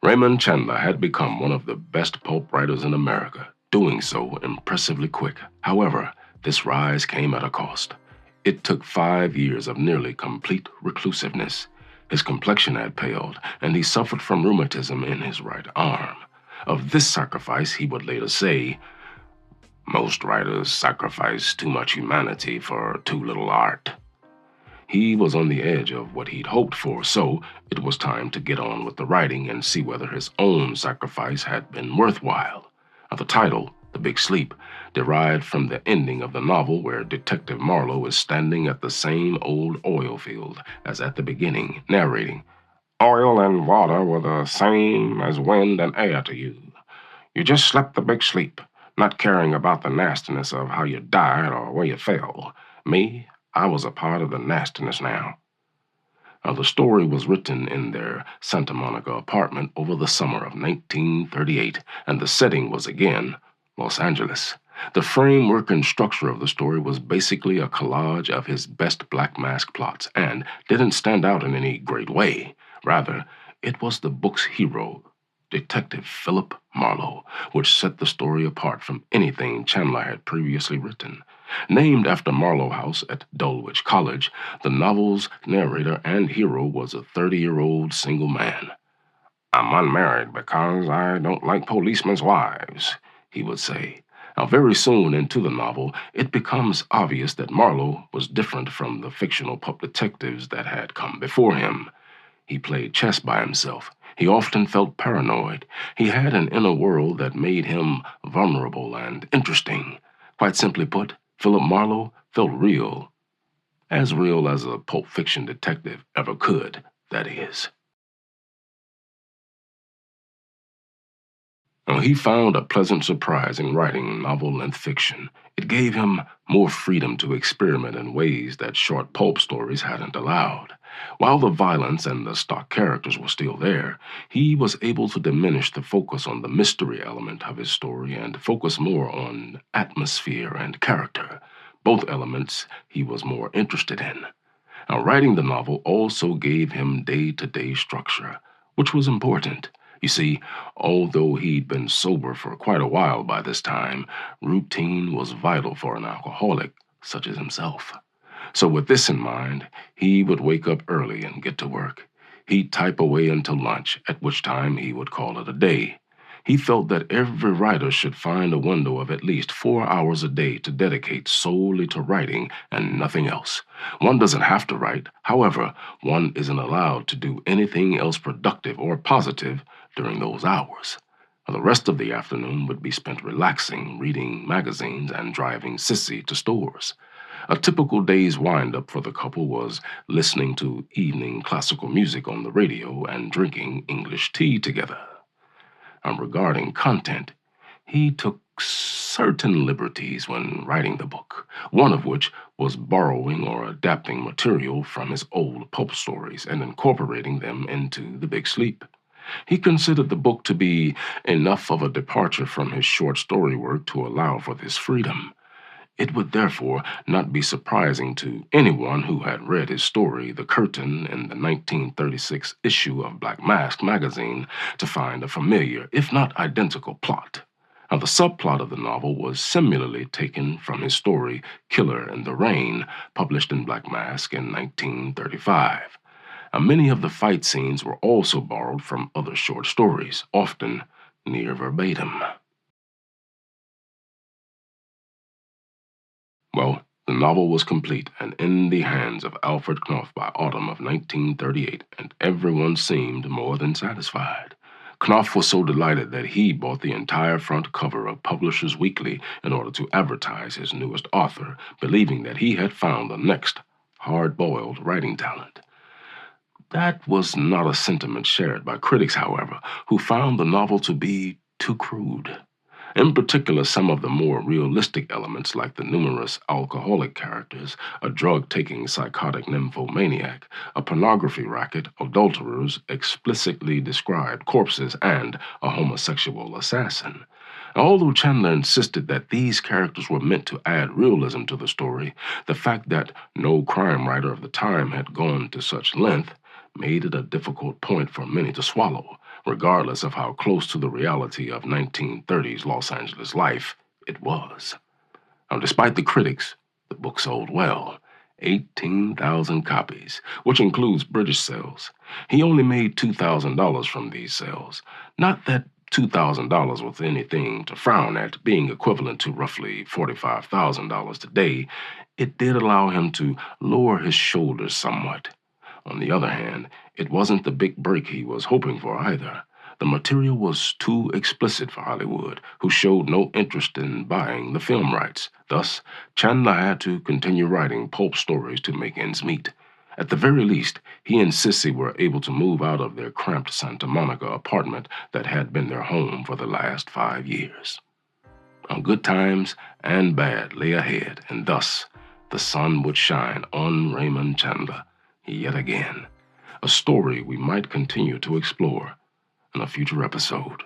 Raymond Chandler had become one of the best pulp writers in America, doing so impressively quick. However, this rise came at a cost. It took 5 years of nearly complete reclusiveness. His complexion had paled, and he suffered from rheumatism in his right arm. Of this sacrifice, he would later say, "Most writers sacrifice too much humanity for too little art." He was on the edge of what he'd hoped for, so it was time to get on with the writing and see whether his own sacrifice had been worthwhile. The title, The Big Sleep, derived from the ending of the novel where Detective Marlowe is standing at the same old oil field as at the beginning, narrating, "Oil and water were the same as wind and air to you. You just slept the big sleep, not caring about the nastiness of how you died or where you fell. Me, I was a part of the nastiness now." The story was written in their Santa Monica apartment over the summer of 1938, and the setting was again Los Angeles. The framework and structure of the story was basically a collage of his best Black Mask plots and didn't stand out in any great way. Rather, it was the book's hero, Detective Philip Marlowe, which set the story apart from anything Chandler had previously written. Named after Marlowe House at Dulwich College, the novel's narrator and hero was a 30-year-old single man. "I'm unmarried because I don't like policemen's wives," he would say. Now, very soon into the novel, it becomes obvious that Marlowe was different from the fictional pup detectives that had come before him. He played chess by himself. He often felt paranoid. He had an inner world that made him vulnerable and interesting. Quite simply put, Philip Marlowe felt real as a Pulp Fiction detective ever could, that is. Now, he found a pleasant surprise in writing novel-length fiction. It gave him more freedom to experiment in ways that short pulp stories hadn't allowed. While the violence and the stock characters were still there, he was able to diminish the focus on the mystery element of his story and focus more on atmosphere and character, both elements he was more interested in. Now, writing the novel also gave him day-to-day structure, which was important. You see, although he'd been sober for quite a while by this time, routine was vital for an alcoholic such as himself. So with this in mind, he would wake up early and get to work. He'd type away until lunch, at which time he would call it a day. He felt that every writer should find a window of at least 4 hours a day to dedicate solely to writing and nothing else. One doesn't have to write. However, one isn't allowed to do anything else productive or positive during those hours. The rest of the afternoon would be spent relaxing, reading magazines, and driving Sissy to stores. A typical day's wind-up for the couple was listening to evening classical music on the radio and drinking English tea together. Regarding content, he took certain liberties when writing the book, one of which was borrowing or adapting material from his old pulp stories and incorporating them into The Big Sleep. He considered the book to be enough of a departure from his short story work to allow for this freedom. It would therefore not be surprising to anyone who had read his story, The Curtain, in the 1936 issue of Black Mask magazine, to find a familiar, if not identical, plot. Now, the subplot of the novel was similarly taken from his story, Killer in the Rain, published in Black Mask in 1935. Many of the fight scenes were also borrowed from other short stories, often near verbatim. Well, the novel was complete and in the hands of Alfred Knopf by autumn of 1938, and everyone seemed more than satisfied. Knopf was so delighted that he bought the entire front cover of Publishers Weekly in order to advertise his newest author, believing that he had found the next hard-boiled writing talent. That was not a sentiment shared by critics, however, who found the novel to be too crude. In particular, some of the more realistic elements, like the numerous alcoholic characters, a drug-taking psychotic nymphomaniac, a pornography racket, adulterers, explicitly described corpses, and a homosexual assassin. Although Chandler insisted that these characters were meant to add realism to the story, the fact that no crime writer of the time had gone to such length made it a difficult point for many to swallow. regardless of how close to the reality of 1930s Los Angeles life it was. Now, despite the critics, the book sold well. 18,000 copies, which includes British sales. He only made $2,000 from these sales. Not that $2,000 was anything to frown at, being equivalent to roughly $45,000 today. It did allow him to lower his shoulders somewhat. On the other hand, it wasn't the big break he was hoping for either. The material was too explicit for Hollywood, who showed no interest in buying the film rights. Thus, Chandler had to continue writing pulp stories to make ends meet. At the very least, he and Sissy were able to move out of their cramped Santa Monica apartment that had been their home for the last 5 years. Now, good times and bad lay ahead, and thus the sun would shine on Raymond Chandler yet again. A story we might continue to explore in a future episode.